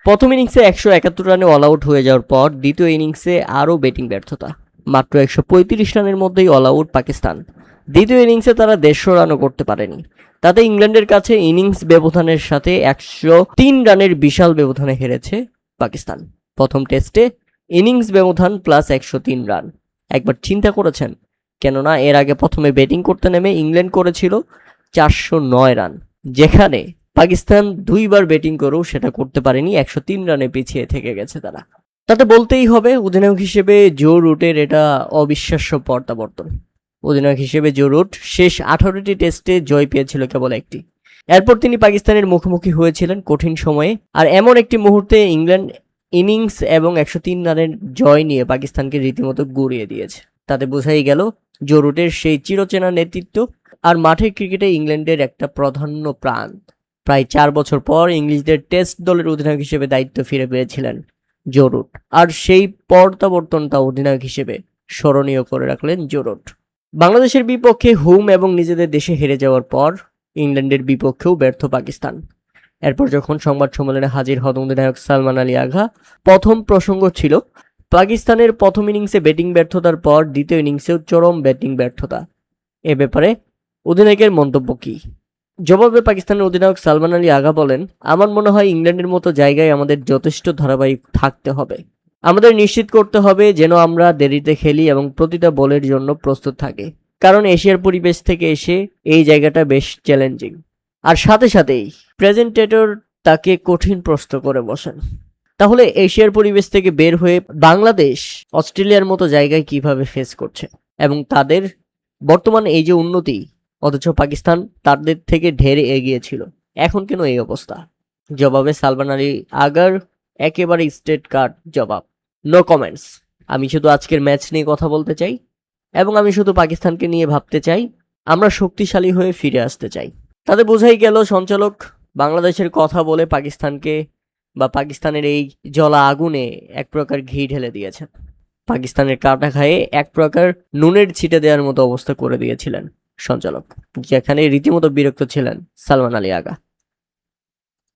প্রথম ইনিংসে 171 রানে অল আউট হয়ে যাওয়ার পর দ্বিতীয় ইনিংসে আরও ব্যাটিং ব্যর্থতা। মাত্র 135 রানের মধ্যেই অল আউট পাকিস্তান। দ্বিতীয় ইনিংসে তারা 150 রানও করতে পারেনি। তাতে ইংল্যান্ডের কাছে ইনিংস ব্যবধানের সাথে 103 রানের বিশাল ব্যবধানে হেরেছে পাকিস্তান। প্রথম টেস্টে ইনিংস ব্যবধান প্লাস 103 রান। একবার চিন্তা করেছেন? কেননা এর আগে প্রথমে ব্যাটিং করতে নেমে ইংল্যান্ড করেছিল 409 রান, যেখানে পাকিস্তান দুইবার ব্যাটিং করেও সেটা করতে পারেনি। 103 রানে পিছিয়ে থেকে গেছে তারা। তাতে বলতেই হবে অধিনায়ক হিসেবে জো রুটের এটা অবিশ্বাস্য প্রত্যাবর্তন। অধিনায়ক হিসেবে জো রুট শেষ 18টি টেস্টে জয় পেয়েছিল কেবল একটি। এরপর তিনি পাকিস্তানের মুখোমুখি হয়েছিলেন কঠিন সময়ে, আর এমন একটি মুহূর্তে ইংল্যান্ড ইনিংস এবং 103 রানের জয় নিয়ে পাকিস্তানকে রীতিমতো গুড়িয়ে দিয়েছে। তাতে বোঝাই গেল জো রুটের সেই চিরচেনা নেতৃত্ব আর মাঠের ক্রিকেটে ইংল্যান্ডের একটা প্রাধান্য প্রাণ। প্রায় 4 বছর পর ইংলিশদের টেস্ট দলের অধিনায়ক হিসেবে দায়িত্ব ফিরে পেয়েছিলেন জো রুট, আর সেই প্রত্যাবর্তনটা অধিনায়ক হিসেবে স্মরণীয় করে রাখলেন জো রুট। বাংলাদেশের বিপক্ষে হোম এবং নিজেদের দেশে হেরে যাওয়ার পর ইংল্যান্ডের বিপক্ষেও ব্যর্থ পাকিস্তান। এরপর যখন সংবাদ সম্মেলনে হাজির হন অধিনায়ক সালমান আলী আগা, প্রথম প্রসঙ্গ ছিল পাকিস্তানের প্রথম ইনিংসে ব্যাটিং ব্যর্থতার পর দ্বিতীয় ইনিংসেও চরম ব্যাটিং ব্যর্থতা। এ ব্যাপারে অধিনায়কের মন্তব্য কী? জবাবে পাকিস্তানের অধিনায়ক সালমান আলী আগা বলেন, আমার মনে হয় ইংল্যান্ডের মতো জায়গায় আমাদের যথেষ্ট ধারাবাহিক থাকতে হবে। আমাদের নিশ্চিত করতে হবে যেন আমরা দেরিতে খেলি এবং প্রতিটা বলের জন্য প্রস্তুত থাকি, কারণ এশিয়ার পরিবেশ থেকে এসে এই জায়গাটা বেশ চ্যালেঞ্জিং। আর সাথে সাথেই প্রেজেন্টেটর তাকে কঠিন প্রশ্ন করে বসেন, তাহলে এশিয়ার পরিবেশ থেকে বের হয়ে বাংলাদেশ অস্ট্রেলিয়ার মতো জায়গায় কিভাবে ফেস করছে এবং তাদের বর্তমান এই যে উন্নতি, অথচ পাকিস্তান তাদের থেকে ঢের এগিয়ে ছিল, এখন কেন এই অবস্থা? জবাবে সালমান আলী আগার একেবারে স্ট্রেট কাট জবাব, নো কমেন্টস। আমি শুধু আজকের ম্যাচ নিয়ে কথা বলতে চাই এবং আমি শুধু পাকিস্তানকে নিয়ে ভাবতে চাই। আমরা শক্তিশালী হয়ে ফিরে আসতে চাই। তাতে বোঝাই গেল সঞ্চালক বাংলাদেশের কথা বলে পাকিস্তানকে বা পাকিস্তানের এই জ্বলা আগুনে এক প্রকার ঘি ঢেলে দিয়েছেন। পাকিস্তানের কাটা খায়ে এক প্রকার নুনের ছিটে দেওয়ার মতো অবস্থা করে দিয়েছিলেন সঞ্চালক, যেখানে রীতিমতো বিরক্ত ছিলেন সালমান আলী আগা।